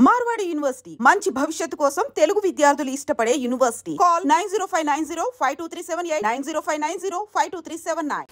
Marwadi university మంచి భవిష్యత్తు కోసం తెలుగు విద్యార్థులు ఇష్టపడే యూనివర్సిటీ. కాల్ 9059052378 9059052379.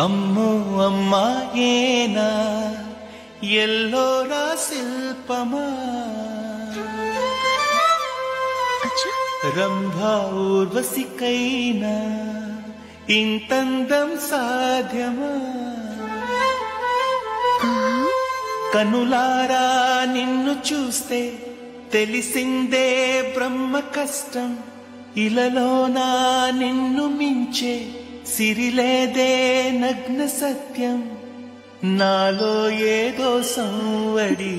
అమ్మో అమ్మాయేనా ఎల్లోరా శిల్పమా రంభా ఊర్వశికైనా ఇంతందం సాధ్యమా కనులారా నిన్ను చూస్తే తెలిసిందే బ్రహ్మ కష్టం ఇలలోనా నిన్ను మించే సిరిలేదే నగ్న సత్యం నాలో ఏదో సంవడి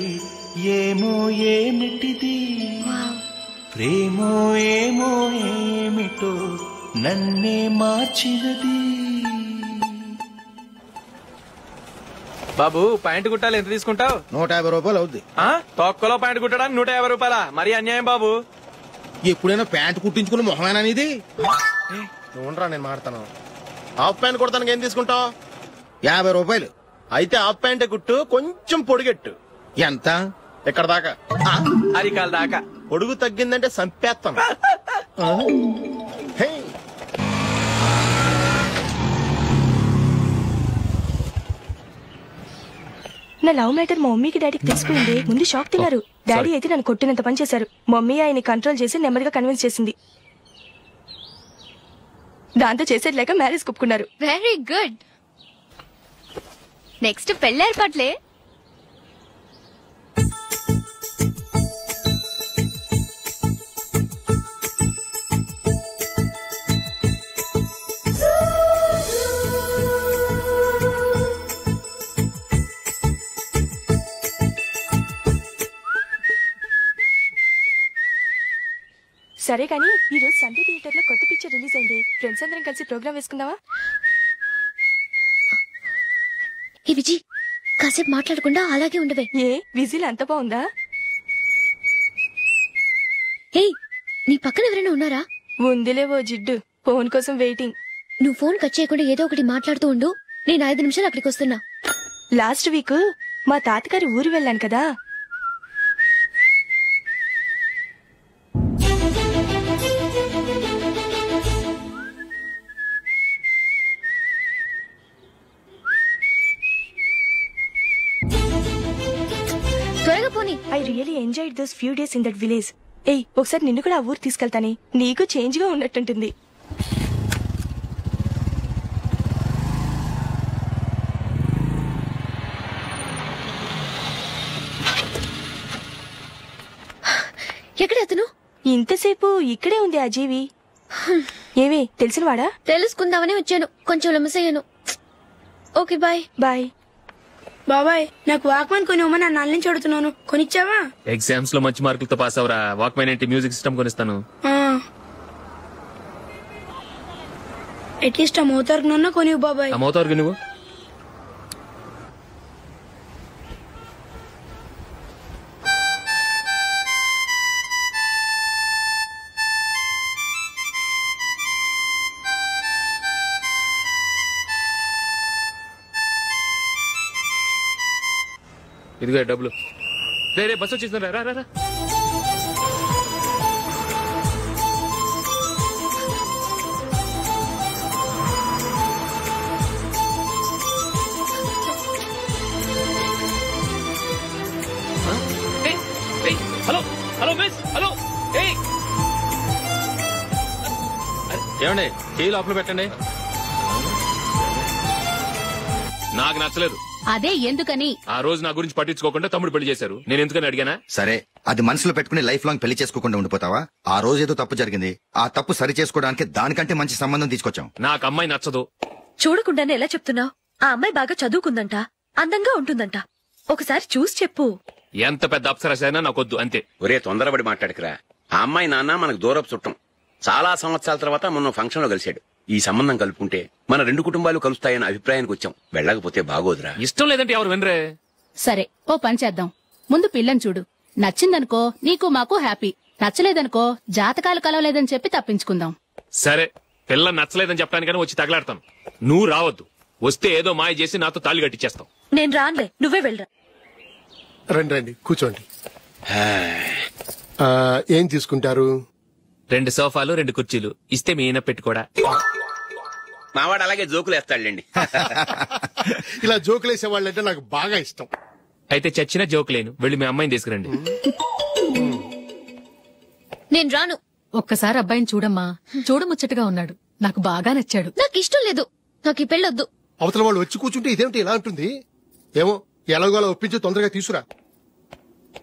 ఏమో ఏమిటిది ప్రేమో ఏమో ఏమిటో నన్నే మార్చినది. బాబు ప్యాంటు కుట్టాలి ఎంత తీసుకుంటావు? 150 రూపాయలు అవుద్ది. తొక్కలో ప్యాంటు కుట్టడానికి 150 రూపాయలా? మరి అన్యాయం బాబు. ఎప్పుడైనా ప్యాంటు కుట్టించుకుని మొహమేనా ఇది? నువ్వు ఉండరా, నేను మాడతాను. హాఫ్ ప్యాంట్ కుడతానికి ఏం తీసుకుంటావు? 50 రూపాయలు. అయితే హాఫ్ ప్యాంటే కుట్టు, కొంచెం పొడిగెట్టు. ఎంత? ఎక్కడ దాకా? అరికాల దాకా. పొడుగు తగ్గిందంటే సంపేస్తాను. నా లవ్ మ్యాటర్ మా మమ్మీకి డాడీకి తెలిసిపోయింది. ముందు షాక్ తిన్నారు. డాడీ అయితే నన్ను కొట్టినంత పని చేశారు. మమ్మీ ఆయన్ని కంట్రోల్ చేసి నెమ్మదిగా కన్విన్స్ చేసింది. దాంతో చేసేది లేక మ్యారేజ్ ఒప్పుకున్నారు. Very good. నెక్స్ట్ పెళ్లి ఏర్పాట్లే. సరే కానీ ఈ రోజు సండే థియేటర్ లో కొత్త పిక్చర్ రిలీజ్ అయింది. ఫ్రెండ్స్ అందరం కలిసి ప్రోగ్రామ్ వేసుకుందావా? ఈ విజి కాసేపు మాట్లాడకుండా అలాగే ఉండవే. ఏ విజిల్ అంత బాగుందా? ఏయ్, నీ పక్కన ఎవరైనా ఉన్నారా? ఉందిలే ఓ జిడ్డు, ఫోన్ కోసం వెయిటింగ్. నువ్వు ఫోన్ కట్ చేయకుండా ఏదో ఒకటి మాట్లాడుతూ ఉండు. నేను 5 నిమిషాలు అక్కడికి వస్తున్నా. లాస్ట్ వీక్ మా తాతగారి ఊరు వెళ్ళాను కదా. I really enjoyed those few days in that village. ఏయ్, ఒకసారి నిన్ను కూడా ఆ ఊరు తీసుకెళ్తానే. నీకు చేంజ్ గా ఉన్నట్టుంటుంది. ఎక్కడ అతను? ఇంతసేపు ఇక్కడే ఉంది ఆ జీవి. ఏవి తెలిసినవాడా? తెలుసుకుందామని వచ్చాను, కొంచెం లెమసయ్యాను. Okay bye. బాయ్. బాబాయ్, నాకు వాక్మెన్ కొనివ్వమని నా నాన్న నుంచి అడుగుతున్నాను. కొనిచ్చావా? ఎగ్జామ్స్ లో మంచి మార్కులతో పాస్ అవరా. వాక్మెన్ ఏంటి, మ్యూజిక్ సిస్టమ్ కొనిస్తాను. అట్లీస్ట్ ఆ మోతార్కు నన్న కొనివ్వు బాబాయ్. ఆ మోతార్కు నువ్వు ఇదిగో డబ్బులు. రే బస్ వచ్చేసింది, రా రా రా. Hello hello miss, hello. ఏమండి, టీ లోపల పెట్టండి. నాకు నచ్చలేదు. అదే ఎందుకని? ఆ రోజు నా గురించి పట్టించుకోకుండా తమ్ముడు పెళ్లి చేశారు. నేను ఎందుకని అడిగానా? సరే, అది మనసులో పెట్టుకుని లైఫ్ లాంగ్ పెళ్లి చేసుకోకుండా ఉండిపోతావా? ఆ రోజు ఏదో తప్పు జరిగింది, ఆ తప్పు సరి చేసుకోవడానికి దానికంటే మంచి సంబంధం తీసుకొచ్చాం. నాకు అమ్మాయి నచ్చదు. చూడకుండానే ఎలా చెప్తున్నావు? ఆ అమ్మాయి బాగా చదువుకుందంట, అందంగా ఉంటుందంట. ఒకసారి చూసి చెప్పు. ఎంత పెద్ద అప్సరసైనా నాకొద్దు అంతే. ఒరే తొందరపడి మాట్లాడకురా. ఆ అమ్మాయి నాన్న మనకు దూరపు చుట్టం. చాలా సంవత్సరాల తర్వాత మొన్న ఫంక్షన్ లో కలిశాడు. ఈ సంబంధం కలుపుకుంటే మన రెండు కుటుంబాలు కలుస్తాయన్న అభిప్రాయానికి వచ్చాం. వెళ్ళకపోతే బాగోదురా. ఇష్టం లేదంటే ఎవరు వినరే. సరే ఓ పని చేద్దాం. ముందు పిల్లని చూడు. నచ్చిందనుకో నీకు మాకు హ్యాపీ. నచ్చలేదనుకో జాతకాలు కలవలేదని చెప్పి తప్పించుకుందాం. సరే, పిల్ల నచ్చలేదని చెప్పడానికని వచ్చి తగలాడతాను. నువ్వు రావద్దు. వస్తే ఏదో మాయ చేసి నాతో తాళి కట్టించేస్తావు. నేను రానులే, నువ్వే వెళ్ళరా. రండి రండి కూర్చోండి. ఏం తీసుకుంటారు? 2 సోఫాలు 2 కుర్చీలు ఇస్తే మీ ఈయన పెట్టుకోడా. మావాడు అలాగే జోకులు వేస్తాడులేండి. ఇలా జోకులేసే వాళ్ళంటే నాకు బాగా ఇష్టం. అయితే చచ్చిన జోక్ లేను. వెళ్ళి మీ అమ్మాయిని తీసుకురండి. నేను రాను. ఒక్కసారి అబ్బాయిని చూడమ్మా. చూడముచ్చటగా ఉన్నాడు. నాకు బాగా నచ్చాడు. నాకు ఇష్టం లేదు. నాకు ఈ పెళ్ళొద్దు. అవతల వాళ్ళు వచ్చి కూర్చుంటే ఇదేమిటి ఇలా ఉంటుంది? ఏమో ఎలాగో అలా ఒప్పించి తొందరగా తీసుకురా.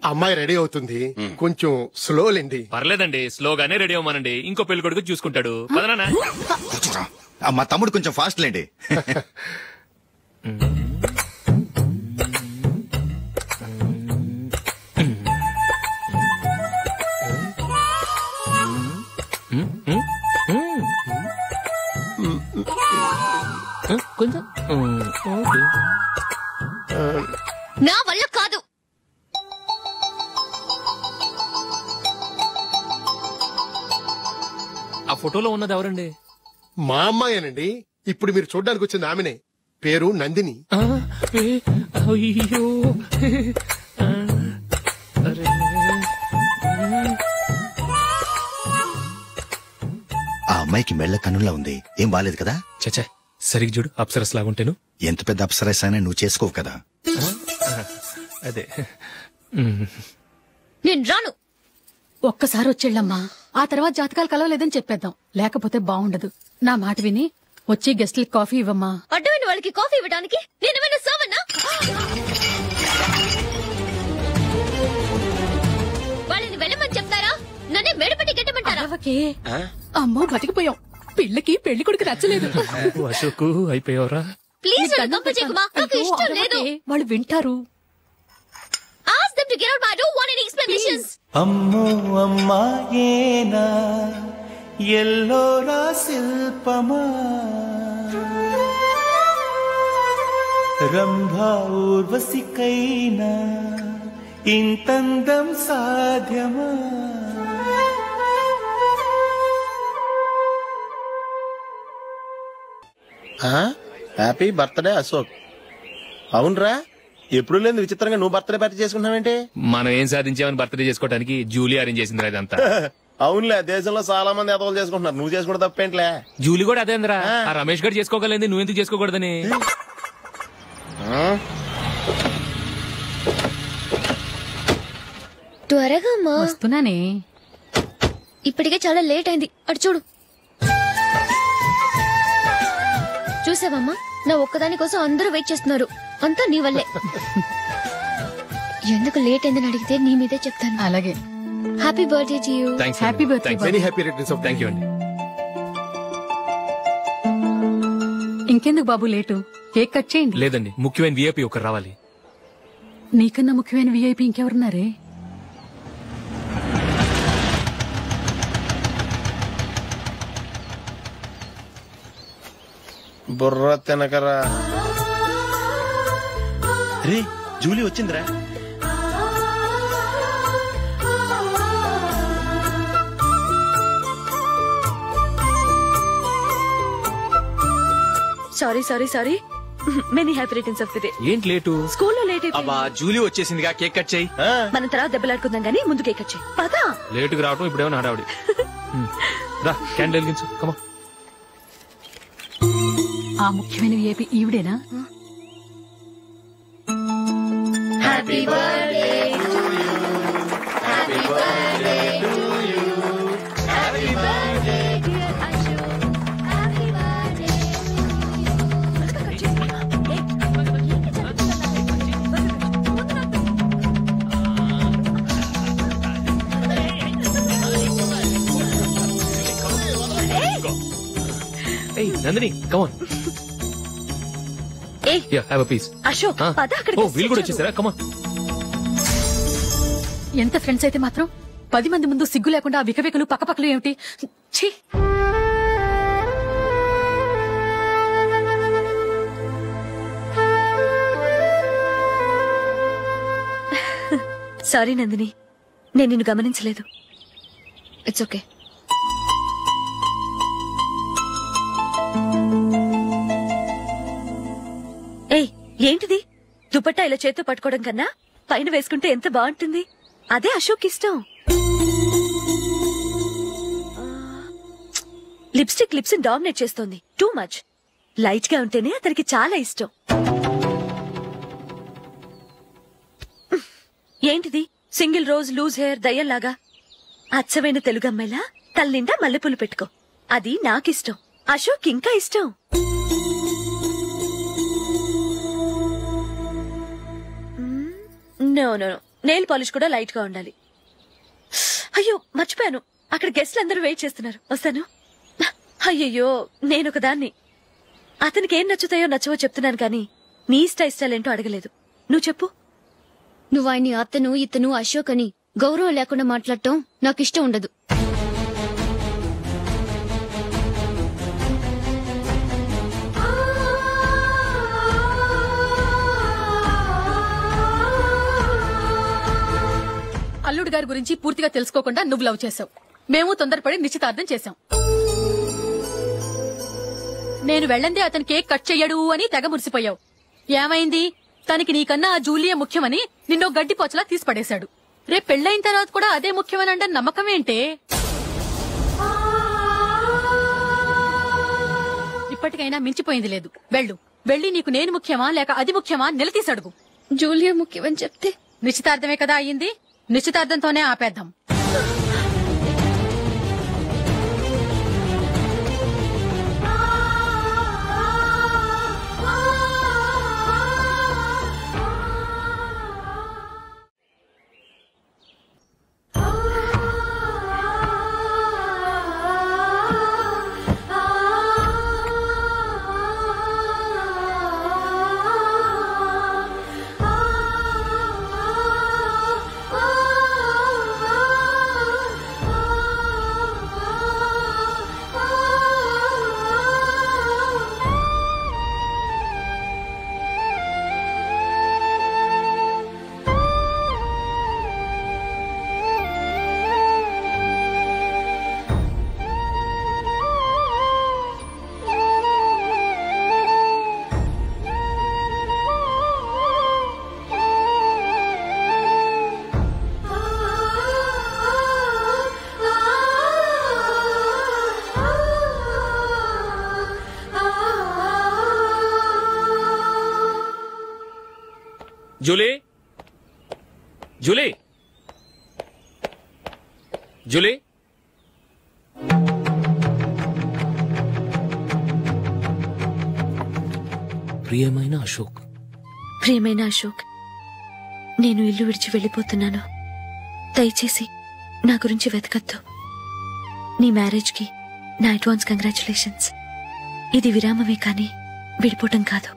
అమ్మాయి రెడీ అవుతుంది, కొంచెం స్లో లేండి. పర్లేదండి, స్లోగానే రెడీ అవ్వమనండి. ఇంకో పెళ్లి కొడుకు చూసుకుంటాడు. పదనా. మా తమ్ముడు కొంచెం ఫాస్ట్ లేండి. కొంచెం నా వల్ల కాదు. ఆ ఫోటోలో ఉన్నది ఎవరండి? మా అమ్మాయేనండి. ఇప్పుడు మీరు చూడడానికి వచ్చింది ఆమెనే. పేరు నందిని. అయ్యో, ఆ అమ్మాయికి మెళ్ళ కన్నులా ఉంది. ఏం బాలేదు కదా? చచ్చా, సరిగ్గా చూడు. అప్సరస్ లాగుంటేను. ఎంత పెద్ద అప్సరస్ అయినా నువ్వు చేసుకోవు కదా. అదే. నేను రాను. ఒక్కసారి వచ్చేళ్ళమ్మా. ఆ తర్వాత జాతకాలు కలవలేదని చెప్పేద్దాం. లేకపోతే బాగుండదు. నా మాట విని వచ్చి గెస్ట్లకి కాఫీ ఇవ్వమ్మా. అడ్డమైన వాళ్ళకి కాఫీ ఇవ్వడానికి నేనేమైనా సోమన్నా? వాళ్ళని వెళ్ళమని చెప్తారా? నన్నే మేడపట్టి గెట్టమంటారా? అమ్మో బతికిపోయాం. పిల్లకి పెళ్లి కొడుకు నచ్చలేదు. అశోకు అయిపోయావరా? ప్లీజ్ నాకు ఇష్టం లేదు. వాళ్ళు వింటారు. Ask them to get out. I don't want any explanations. అమ్మో అమ్మాయేనా ఎల్లోరా శిల్పమా రంభా ఊర్వశికైనా ఇంతందం సాధ్యమా? Happy birthday Ashok. అవునరా, ఎప్పుడు లేదు విచిత్రంగా నువ్వు బర్త్డే పార్టీ చేసుకుంటున్నావేంటి? మనం ఏం సాధించామని బర్త్డే చేసుకోవడానికి జూలీ అరేంజ్ చేసిందిరా ఇదంతా. అవునులే, దేశంలో చాలా మంది ఎదవలు చేసుకుంటున్నారు. నువ్వు చేసుకుంటే తప్పేంట్లే. జూలీ కూడా అదేంద్రా. ఆ రమేష్ గారు చేసుకోగలేదు, నువ్వెందుకు చేసుకోకూడదని. త్వరగా అమ్మా. వస్తున్నానే. ఇప్పటికే చాలా లేట్ అయింది. అటు చూడు. చూసావమ్మా, నా ఒక్కదాని కోసం అందరూ వెయిట్ చేస్తున్నారు. అంతా నీ వల్లే. ఎందుకు లేట్ అయిందని అడిగితే నీ మీదే చెప్తాను. అలాగే. Happy birthday to you. Happy birthday. Very happy returns of. Thank you అండి. ఇంకెందుకు బాబు లేటు? కేక్ కట్ చేయండి. లేదండి, ముఖ్యమైన విఐపి ఒకరు రావాలి. నీకన్నా ముఖ్యమైన విఐపి ఇంకెవరున్నారే? బుర్ర తినకరా. రే, జూలీ వచ్చిందిరా. Sorry many happy returns of the day. ఏంటి లేటు? స్కూల్లో లేట్ అయిపోయింది. అబ్బా, జూలీ వచ్చేసిందిగా, కేక్ కట్ చేయి. మనం తర్వాత దెబ్బలాడుకుందాం గానీ ముందు కేక్ కట్ చేయి. పదా. లేటుగా రావటం ఇప్పుడేమో హడావుడి. రా, క్యాండిల్ వెలిగించు. కమా. ఆ ముఖ్యమైన విఐపి ఈవిడేనా? Happy birthday to you. Happy birthday to you. Happy birthday dear Ashok. Happy birthday. Nandini come on. Have a piece. Ashok పద అక్కడికి. ఓ వీళ్ళు కూడా వచ్చేసారా? కమాన్. ఎంత ఫ్రెండ్స్ అయితే మాత్రం 10 మంది ముందు సిగ్గు లేకుండా ఆ వికవికలు పక్కపక్కలు ఏమిటి? ఛీ! సారీ నందిని, నేను నిన్ను గమనించలేదు. It's okay. ఏయ్ ఏంటిది? దుపట్టా ఇలా చేత్తో పట్టుకోవడం కన్నా పైన వేసుకుంటే ఎంత బాగుంటుంది. అదే అశోక్ ఇష్టం. లిప్స్టిక్ లిప్స్ డామినేట్ చేస్తోంది. Too much. లైట్ గా ఉంటేనే అతనికి చాలా ఇష్టం. ఏంటిది? సింగిల్ రోజ్ లూజ్ హెయిర్ దయ్యంలాగా. అచ్చమైన తెలుగు అమ్మాయిలా తల నిండా మల్లెపూలు పెట్టుకో. అది నాకిష్టం. అశోక్ ఇంకా ఇష్టం. నో నో నెయిల్ పాలిష్ కూడా లైట్ గా ఉండాలి. అయ్యో మర్చిపోయాను, అక్కడ గెస్ట్లు అందరూ వెయిట్ చేస్తున్నారు. వస్తాను. అయ్యయ్యో నేనొక దాన్ని. అతనికి ఏం నచ్చుతాయో నచ్చవో చెప్తున్నాను కానీ నీ ఇష్టాలేంటో అడగలేదు. నువ్వు చెప్పు. నువ్వు ఆయన్ని అతను ఇతను అశోక్ అని గౌరవం లేకుండా మాట్లాడటం నాకు ఇష్టం ఉండదు. అల్లుడు గారి గురించి పూర్తిగా తెలుసుకోకుండా నువ్వు లవ్ చేసావు. మేము తొందరపడి నిశ్చితార్థం చేశాం. నేను వెళ్ళందే అతని కేక్ కట్ చెయ్యడు అని తెగ మురిసిపోయావు. ఏమైంది? తనకి నీకన్నా ఆ జూలియా ముఖ్యమని నిన్నో గడ్డి పోచలా తీసి పడేశాడు. రేపు పెళ్లైన తర్వాత కూడా అదే ముఖ్యమని అంటే నమ్మకం ఏంటే? ఇప్పటికైనా మించిపోయింది లేదు. వెళ్ళి నీకు నేను ముఖ్యమా లేక అది ముఖ్యమా నిలదీసడుగు. జూలియా ముఖ్యమని చెప్తే నిశ్చితార్థమే కదా అయ్యింది. నిశ్చితార్థంతోనే ఆపేద్దాం. జూలీ జూలీ జూలీ ప్రియమైన అశోక్. ప్రియమైన అశోక్, నేను ఇల్లు విడిచి వెళ్ళిపోతున్నాను. దయచేసి నా గురించి వెతకద్దు. నీ మ్యారేజ్ కి నా అడ్వాన్స్ కంగ్రాచులేషన్స్. ఇది విరామమే కానీ విడిపోవటం కాదు.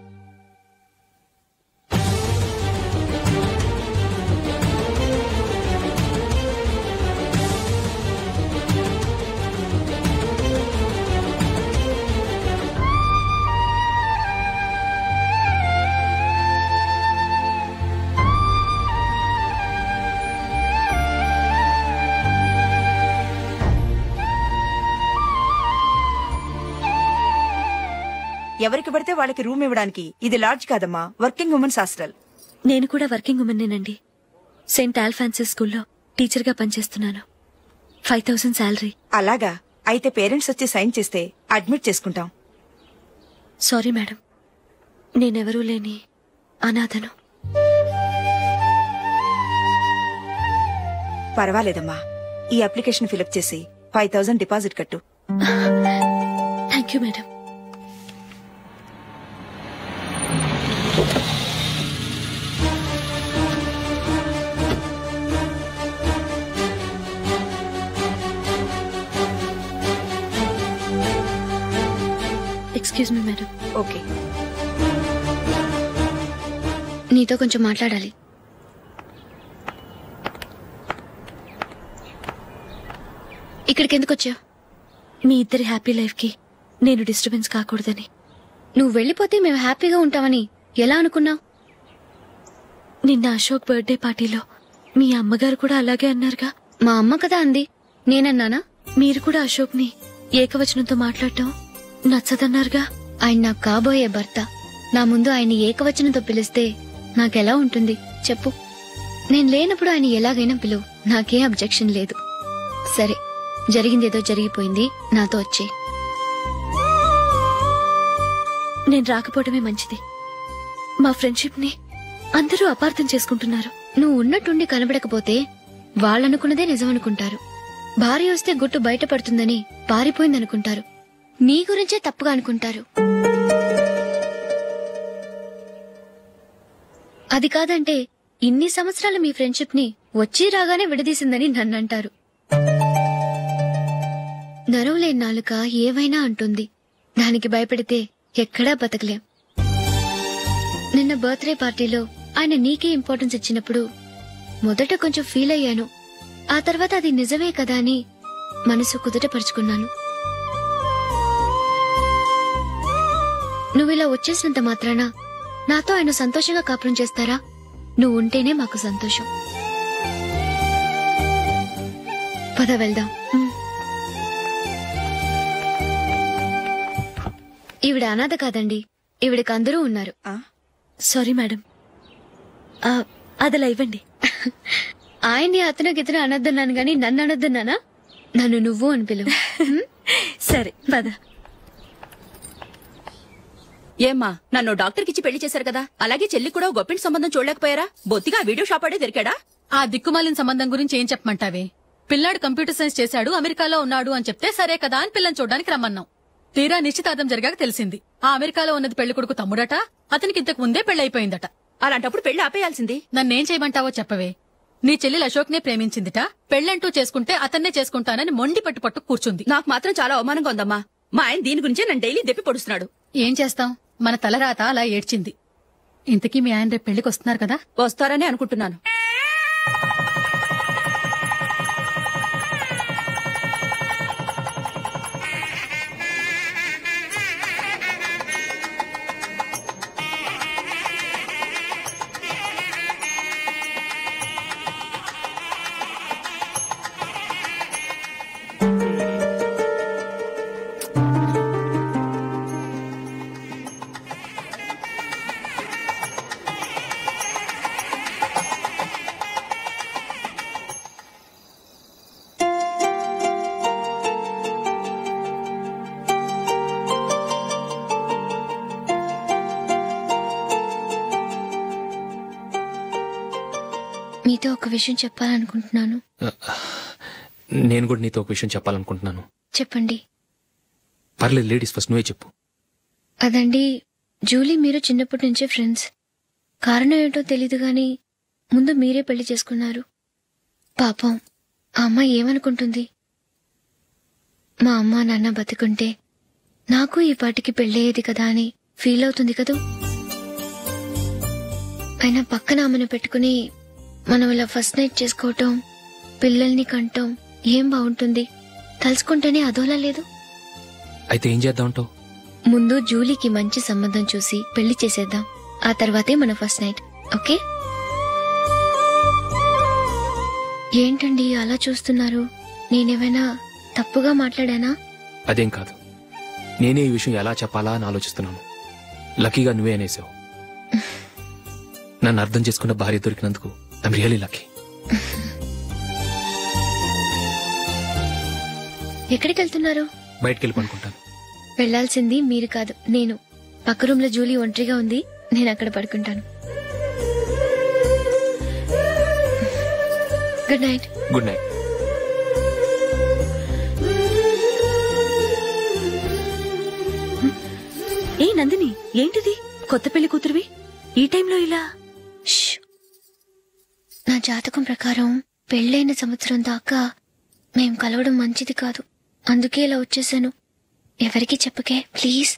ఎవరికి పడితే వాళ్ళకి రూమ్ ఇవ్వడానికి ఇది లాడ్జ్ కాదమ్మా, వర్కింగ్ ఉమెన్స్ హాస్టల్. నేను కూడా వర్కింగ్ ఉమెన్నేనండి. సెయింట్ ఆల్ఫాన్సెస్ స్కూల్లో టీచర్ గా పనిచేస్తున్నాను. 5000 శాలరీ. అలాగా? అయితే పేరెంట్స్ వచ్చి సైన్ చేస్తే అడ్మిట్ చేసుకుంటాం. సారీ మేడం, నేనెవరూ లేని అనాథను. పర్వాలేదమ్మా, ఈ అప్లికేషన్ ఫిలప్ చేసి 5000 డిపాజిట్ కట్టు. Thank you madam. Excuse me madam. Okay. నీతో కొంచెం మాట్లాడాలి. ఇక్కడికి ఎందుకు వచ్చావు? మీ ఇద్దరి హ్యాపీ లైఫ్ కి నేను డిస్టర్బెన్స్ కాకూడదని. నువ్వు వెళ్ళిపోతే మేము హ్యాపీగా ఉంటామని ఎలా అనుకున్నావు? నిన్న అశోక్ బర్త్డే పార్టీలో మీ అమ్మగారు కూడా అలాగే అన్నారుగా. మా అమ్మ కదా అంది, నేనన్నానా? మీరు కూడా అశోక్ ని ఏకవచనంతో మాట్లాడటం నచ్చదన్నారుగా. ఆయన నాకు కాబోయే భర్త. నా ముందు ఆయన ఏకవచనంతో పిలిస్తే నాకెలా ఉంటుంది చెప్పు? నేను లేనప్పుడు ఆయన ఎలాగైనా పిలువు, నాకేం అబ్జెక్షన్ లేదు. సరే, జరిగిందేదో జరిగిపోయింది, నాతో వచ్చే. నేను రాకపోవడమే మంచిది. మా ఫ్రెండ్షిప్ ని అందరూ అపార్థం చేసుకుంటున్నారు. నువ్వు ఉన్నట్టుండి కనబడకపోతే వాళ్ళనుకున్నదే నిజమనుకుంటారు. భార్య వస్తే గుట్టు బయటపడుతుందని పారిపోయిందనుకుంటారు. నీ గురించే తప్పుగా అనుకుంటారు. అది కాదంటే ఇన్ని సంవత్సరాలు మీ ఫ్రెండ్షిప్ ని వచ్చి రాగానే విడదీసిందని నన్నంటారు. నరవలేని నాలుక ఏవైనా అంటుంది. దానికి భయపడితే ఎక్కడా బతకలేం. నిన్న బర్త్డే పార్టీలో ఆయన నీకే ఇంపార్టెన్స్ ఇచ్చినప్పుడు మొదట కొంచెం ఫీల్ అయ్యాను. ఆ తర్వాత అది నిజమే కదా అని మనసు కుదుటపరుచుకున్నాను. నువ్విలా వచ్చేసినంత మాత్రాన నాతో ఆయన సంతోషంగా కాపురం చేస్తారా? నువ్వు ఉంటేనే మాకు సంతోషం. పద వెళ్దాం. ఈవిడ అనాథ కాదండి, ఈవిడకి అందరూ ఉన్నారు. సారీ మేడం, అదలా ఇవ్వండి. ఆయన్ని అతను గితను అనొద్దన్నాను గాని నన్ను అనొద్దన్నానా? నన్ను నువ్వు అని పిలువు. సరే పద. ఏమ్మా, నన్ను డాక్టర్ కిచ్చి పెళ్లి చేశారు కదా, అలాగే చెల్లి కూడా గొప్పింటి సంబంధం చూడలేకపోయారా? బొత్తిగా వీడియో షాప్ ఆడే దొరికాడా? ఆ దిక్కుమాలిన సంబంధం గురించి ఏం చెప్పమంటావే? పిల్లాడు కంప్యూటర్ సైన్స్ చేశాడు, అమెరికాలో ఉన్నాడు అని చెప్తే సరే కదా అని పిల్లని చూడడానికి రమ్మన్నాం. తీరా నిశ్చితార్థం జరిగాక తెలిసింది ఆ అమెరికాలో ఉన్నది పెళ్లి కొడుకు తమ్ముడట, అతనికి ఇంతకు ముందే పెళ్లయిపోయిందట. అలాంటప్పుడు పెళ్లి ఆపేయాల్సింది. నన్నేం చేయమంటావో చెప్పవే? నీ చెల్లెలు అశోక్ నే ప్రేమించిందిట, పెళ్లంటూ చేసుకుంటే అతన్నే చేసుకుంటానని మొండి పట్టు కూర్చుంది. నాకు మాత్రం చాలా అవమానంగా ఉందమ్మా. మా ఆయన దీని గురించే నన్ను డైలీ దెప్పి పొడుస్తున్నాడు. ఏం చేస్తాం, మన తలరాత అలా ఏడ్చింది. ఇంతకీ మీ ఆయన రేపు పెళ్లికి వస్తున్నారు కదా? వస్తారని అనుకుంటున్నాను. మీతో ఒక విషయం చెప్పాలనుకుంటున్నాను. నేను కూడా నీతో ఒక విషయం చెప్పాలనుకుంటున్నాను. చెప్పండి. పర్లేదు, లేడీస్ ఫస్ట్, నువ్వే చెప్పు. అదండి, జూలీ మీరు చిన్నప్పటి నుంచే ఫ్రెండ్స్. కారణం ఏంటో తెలీదు గాని ముందు మీరే పెళ్లి చేసుకున్నారు. పాపం ఆ అమ్మాయి ఏమనుకుంటుంది? మా అమ్మ నాన్న బతికుంటే నాకు ఈ పాటికి పెళ్ళయ్యేది కదా అని ఫీల్ అవుతుంది కదూ. అయినా పక్కన ఆమెను పెట్టుకుని మనం ఇలా ఫస్ట్ నైట్ చేసుకోవటం, పిల్లల్ని కంటం ఏం బాగుంటుంది? తలుచుకుంటేనే అదోలా లేదు. అయితే ఏం చేద్దామంటావు? ముందు జూలీకి మంచి సంబంధం చూసి పెళ్లి చేసేద్దాం, ఆ తర్వాతే మన ఫస్ట్ నైట్. ఓకే? ఏంటండి అలా చూస్తున్నారు? నేనేమైనా తప్పుగా మాట్లాడానా? అదేం కాదు, నేనే ఈ విషయం ఎలా చెప్పాలా అని ఆలోచిస్తున్నాను. లక్కీగా నువ్వే అనేసావు. నన్ను అర్థం చేసుకున్న భార్య దొరికినందుకు ఐమ్ రియలీ లక్కీ. ఎక్కడికి వెళ్తున్నారు? బయటికి వెళ్ళి పడుకుంటాను. వెళ్లాల్సింది మీరు కాదు, నేను. పక్క రూమ్ లో జూలీ ఒంటరిగా ఉంది, నేను అక్కడ పడుకుంటాను. Good night. Good night. ఏ నందిని, ఏంటిది? కొత్త పెళ్లి కూతురువి ఈ టైంలో ఇలా? నా జాతకం ప్రకారం పెళ్ళైన సంవత్సరం దాకా మేం కలవడం మంచిది కాదు, అందుకే ఇలా వచ్చేసాను. ఎవరికి చెప్పకే ప్లీజ్.